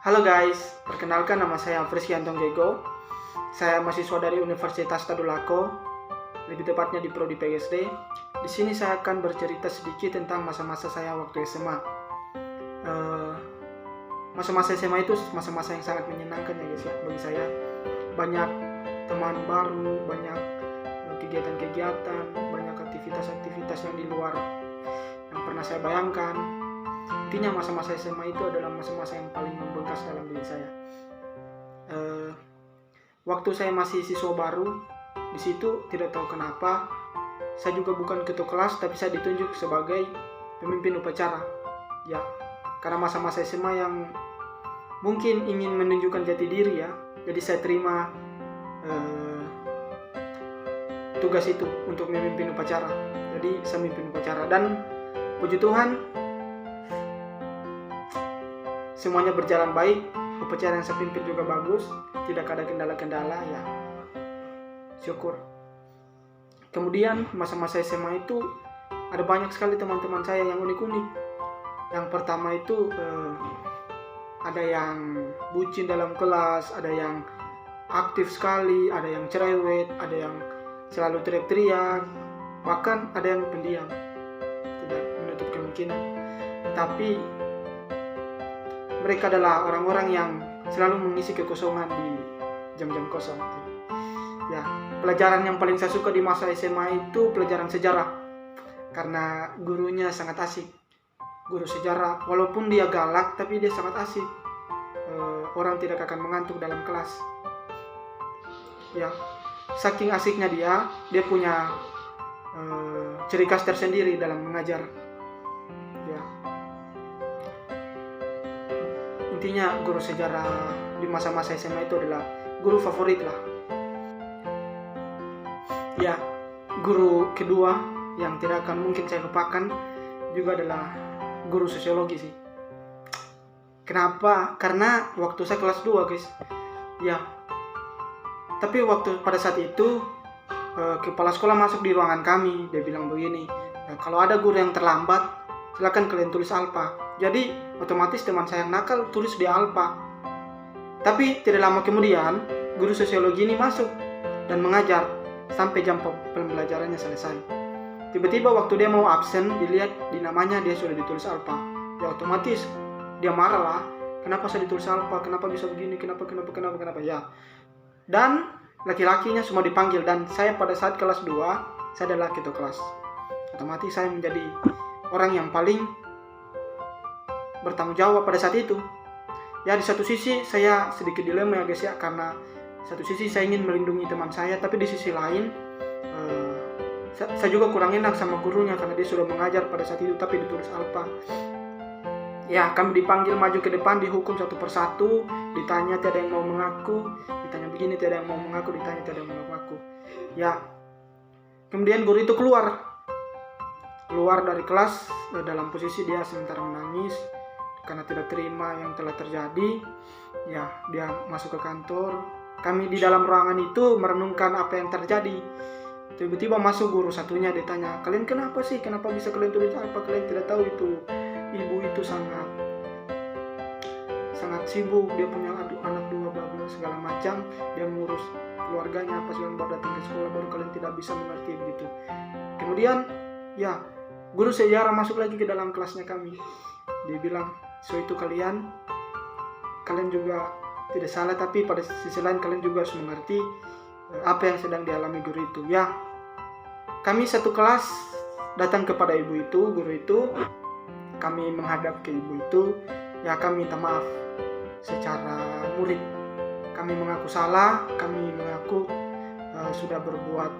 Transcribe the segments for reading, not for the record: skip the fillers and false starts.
Halo guys, perkenalkan nama saya Friski Antong Jego. Saya mahasiswa dari Universitas Tadulako, lebih tepatnya di Prodi PGSD. Di sini saya akan bercerita sedikit tentang masa-masa saya waktu SMA. Masa-masa SMA itu masa-masa yang sangat menyenangkan ya guys ya bagi saya. Banyak teman baru, banyak kegiatan-kegiatan, banyak aktivitas-aktivitas yang di luar yang pernah saya bayangkan. Intinya masa-masa SMA itu adalah masa-masa yang paling membekas dalam diri saya. Waktu saya masih siswa baru, di situ tidak tahu kenapa, saya juga bukan ketua kelas, tapi saya ditunjuk sebagai pemimpin upacara. Ya, karena masa-masa SMA yang mungkin ingin menunjukkan jati diri ya, jadi saya terima tugas itu untuk memimpin upacara. Jadi saya memimpin upacara dan puji Tuhan, semuanya berjalan baik. Upacara yang saya pimpin juga bagus, tidak ada kendala-kendala ya. Syukur. Kemudian masa-masa SMA itu ada banyak sekali teman-teman saya yang unik-unik. Yang pertama itu ada yang bucin dalam kelas, ada yang aktif sekali, ada yang cerewet, ada yang selalu teriak-teriak, bahkan ada yang pendiam. Tidak menutup kemungkinan. Tapi mereka adalah orang-orang yang selalu mengisi kekosongan di jam-jam kosong. Ya, pelajaran yang paling saya suka di masa SMA itu pelajaran sejarah. Karena gurunya sangat asik. Guru sejarah, walaupun dia galak, tapi dia sangat asik. Orang tidak akan mengantuk dalam kelas. Ya, saking asiknya dia punya ciri khas tersendiri dalam mengajar. Ya. Intinya guru sejarah di masa-masa SMA itu adalah guru favorit lah. Ya, guru kedua yang tidak akan mungkin saya lupakan juga adalah guru sosiologi sih. Kenapa? Karena waktu saya kelas 2 guys. Ya. Tapi pada saat itu kepala sekolah masuk di ruangan kami. Dia bilang begini, kalau ada guru yang terlambat, silakan kalian tulis alfa. Jadi otomatis teman saya yang nakal tulis di alfa. Tapi tidak lama kemudian guru sosiologi ini masuk dan mengajar sampai jam pembelajarannya selesai. Tiba-tiba waktu dia mau absen, dilihat di namanya dia sudah ditulis alfa. Ya otomatis dia marah lah. Kenapa saya ditulis alfa? Kenapa bisa begini? Kenapa? Ya. Dan laki-lakinya semua dipanggil dan saya pada saat kelas 2 saya adalah ketua kelas. Otomatis saya menjadi orang yang paling bertanggung jawab pada saat itu. Ya, di satu sisi saya sedikit dilema ya guys ya, karena satu sisi saya ingin melindungi teman saya, tapi di sisi lain saya juga kurang enak sama gurunya karena dia sudah mengajar pada saat itu tapi ditulis alfa. Ya, kami dipanggil maju ke depan, dihukum satu persatu, ditanya tiada yang mau mengaku, ditanya begini tiada yang mau mengaku, ditanya tiada yang mau mengaku. Ya, kemudian guru itu keluar dari kelas dalam posisi dia sementara menangis karena tidak terima yang telah terjadi. Ya, dia masuk ke kantor. Kami di dalam ruangan itu merenungkan apa yang terjadi. Tiba-tiba masuk guru satunya, dia tanya, kalian kenapa sih? Kenapa bisa kalian tulis apa? Kalian tidak tahu itu ibu itu sangat sibuk, dia punya anak 2 segala macam, dia mengurus keluarganya, pas kalian baru datang ke sekolah baru kalian tidak bisa mengerti begitu. Kemudian ya, guru sejarah masuk lagi ke dalam kelasnya kami. Dia bilang, so itu kalian juga tidak salah, tapi pada sisi lain kalian juga harus mengerti apa yang sedang dialami guru itu. Ya, kami satu kelas datang kepada ibu itu, guru itu. Kami menghadap ke ibu itu. Ya, kami minta maaf secara murid. Kami mengaku salah, kami mengaku sudah berbuat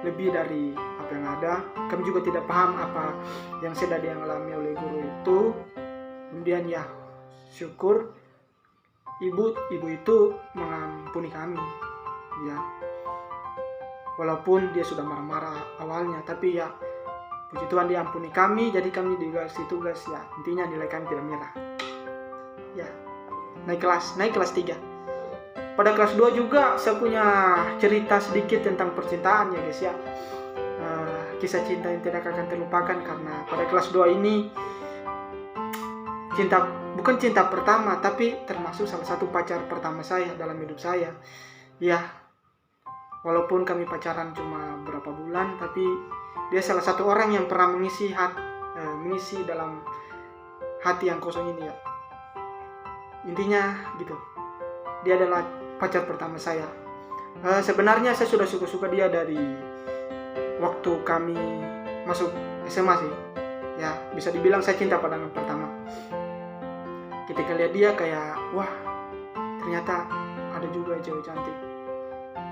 lebih dari apa yang ada. Kami juga tidak paham apa yang sedang dialami oleh guru itu. Kemudian ya, syukur ibu itu mengampuni kami. Ya, walaupun dia sudah marah-marah awalnya, tapi ya puji Tuhan dia ampuni kami. Jadi kami dikasih tugas ya, intinya nilai kami tidak merah. Ya, naik kelas 3. Pada kelas 2 juga saya punya cerita sedikit tentang percintaan ya guys ya. Kisah cinta yang tidak akan terlupakan karena pada kelas 2 ini bukan cinta pertama, tapi termasuk salah satu pacar pertama saya dalam hidup saya. Ya, walaupun kami pacaran cuma berapa bulan, tapi dia salah satu orang yang pernah mengisi dalam hati yang kosong ini ya. Intinya gitu, dia adalah pacar pertama saya. Sebenarnya saya sudah suka-suka dia dari waktu kami masuk SMA sih. Ya, bisa dibilang saya cinta pandangan pertama. Ketika lihat dia kayak, wah, ternyata ada juga cewek cantik.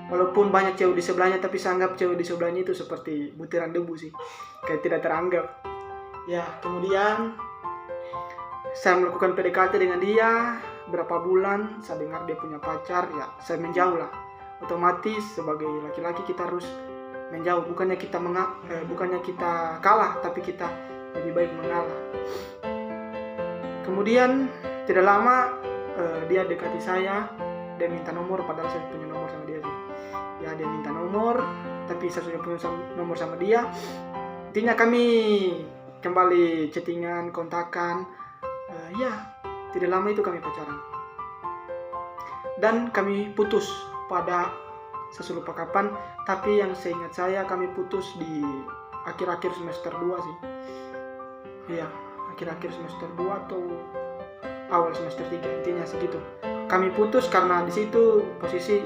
Walaupun banyak cewek di sebelahnya, tapi saya anggap cewek di sebelahnya itu seperti butiran debu sih, kayak tidak teranggap. Ya, kemudian saya melakukan PDKT dengan dia berapa bulan. Saya dengar dia punya pacar, ya saya menjauh lah. Otomatis sebagai laki-laki kita harus menjauh, bukannya kita kalah, tapi kita lebih baik mengalah. Kemudian tidak lama dia dekati saya, dia minta nomor, padahal saya punya nomor sama dia sih. Ya, dia minta nomor, tapi saya sudah punya nomor sama dia. Intinya kami kembali chattingan, kontakan. Ya, tidak lama itu kami pacaran. Dan kami putus pada saya lupa kapan, tapi yang seingat saya kami putus di akhir-akhir semester 2 sih. Iya, akhir-akhir semester 2 atau awal semester 3, intinya segitu. Kami putus karena di situ posisi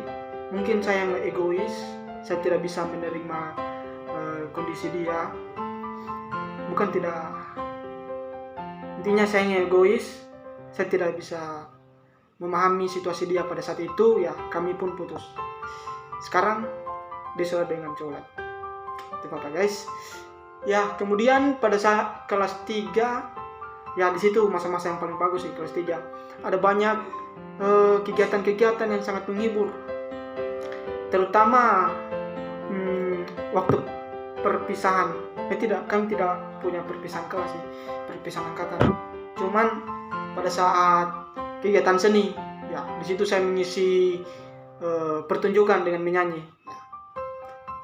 mungkin saya yang egois, saya tidak bisa menerima kondisi dia. Intinya saya yang egois, saya tidak bisa memahami situasi dia pada saat itu, ya kami pun putus. Sekarang dia sudah dengan cowok. Itu apa guys? Ya, kemudian pada saat kelas 3, ya di situ masa-masa yang paling bagus sih kelas 3. Ada banyak kegiatan-kegiatan yang sangat menghibur. Terutama waktu perpisahan. Kami tidak punya perpisahan kelas sih, perpisahan angkatan. Cuman pada saat kegiatan seni, ya di situ saya mengisi pertunjukan dengan menyanyi.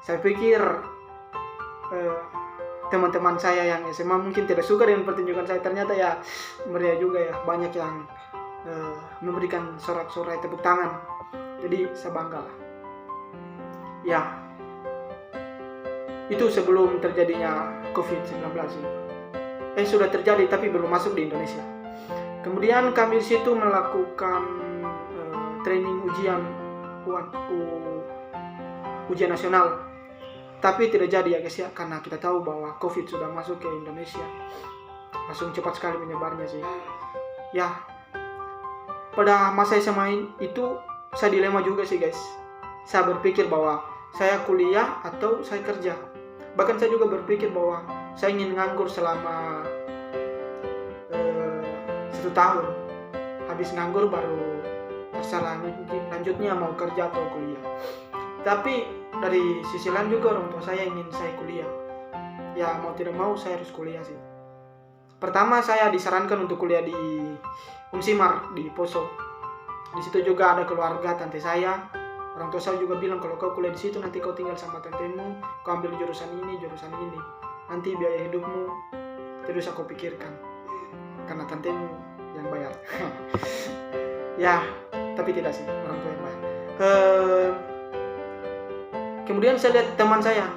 Saya pikir teman-teman saya yang SMA mungkin tidak suka dengan pertunjukan saya, ternyata ya meriah juga ya, banyak yang memberikan sorak-sorai tepuk tangan. Jadi saya bangga lah. Ya, itu sebelum terjadinya COVID-19 sih. Sudah terjadi tapi belum masuk di Indonesia. Kemudian kami di situ melakukan training ujian nasional, tapi tidak jadi ya guys ya, karena kita tahu bahwa COVID sudah masuk ke Indonesia, langsung cepat sekali menyebarnya sih. Ya, pada masa SMA itu saya dilema juga sih guys. Saya berpikir bahwa saya kuliah atau saya kerja. Bahkan saya juga berpikir bahwa saya ingin nganggur selama 1 tahun. Habis nganggur baru terserah lanjutnya mau kerja atau kuliah. Tapi dari sisi lain juga orang tua saya ingin saya kuliah. Ya mau tidak mau saya harus kuliah sih. Pertama saya disarankan untuk kuliah di Unsimar di Poso. Di situ juga ada keluarga tante saya. Orang tua saya juga bilang kalau kau kuliah di situ nanti kau tinggal sama tantemu, kau ambil jurusan ini, nanti biaya hidupmu terus aku pikirkan karena tantemu yang bayar. Ya, tapi tidak sih, orang tua yang bayar. Kemudian saya lihat teman saya,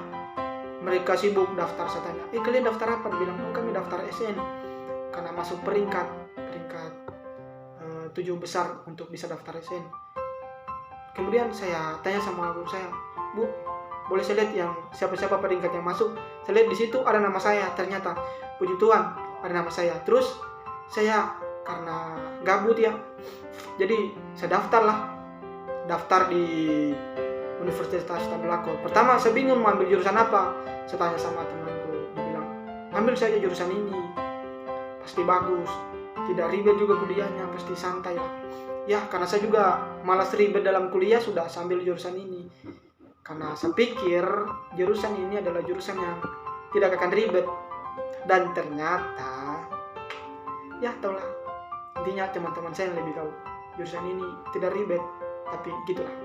mereka sibuk daftar. Saya tanya, kalian daftar apa? Dia bilang, kami daftar SN karena masuk peringkat 7 besar untuk bisa daftar SN. Kemudian saya tanya sama ibu saya, Bu, boleh saya lihat yang siapa-siapa peringkat yang masuk? Saya lihat di situ ada nama saya, ternyata puji Tuhan ada nama saya. Terus saya karena gabut ya, jadi saya daftar di Universitas Tabelako. Pertama saya bingung mau ambil jurusan apa. Saya tanya sama temanku, dia bilang, ambil saja jurusan ini, pasti bagus, tidak ribet juga kuliahnya, pasti santai lah. Ya, karena saya juga malas ribet dalam kuliah, sudah sambil jurusan ini. Karena saya pikir jurusan ini adalah jurusan yang tidak akan ribet. Dan ternyata, ya taulah, intinya teman-teman saya yang lebih tahu. Jurusan ini tidak ribet, tapi gitulah.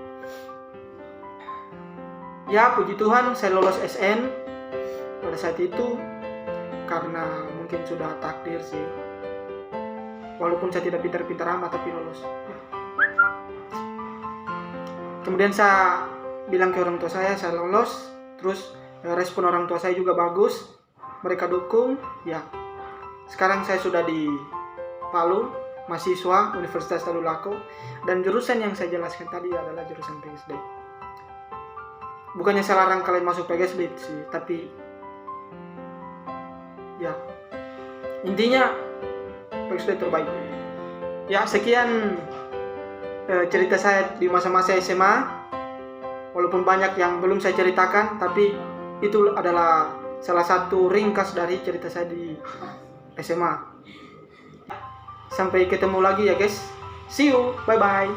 Ya, puji Tuhan saya lolos SN pada saat itu. Karena mungkin sudah takdir sih. walaupun saya tidak pintar-pintar amat tapi lolos. Kemudian saya bilang ke orang tua saya lolos, terus respon orang tua saya juga bagus, mereka dukung. Ya, sekarang saya sudah di Palu, mahasiswa Universitas Tadulako, dan jurusan yang saya jelaskan tadi adalah jurusan PGSD. Bukannya saya larang kalian masuk PGSD sih, tapi ya intinya PGSD terbaik. Ya, sekian cerita saya di masa-masa SMA. Walaupun banyak yang belum saya ceritakan, tapi itu adalah salah satu ringkas dari cerita saya di SMA. Sampai ketemu lagi ya guys. See you, bye bye.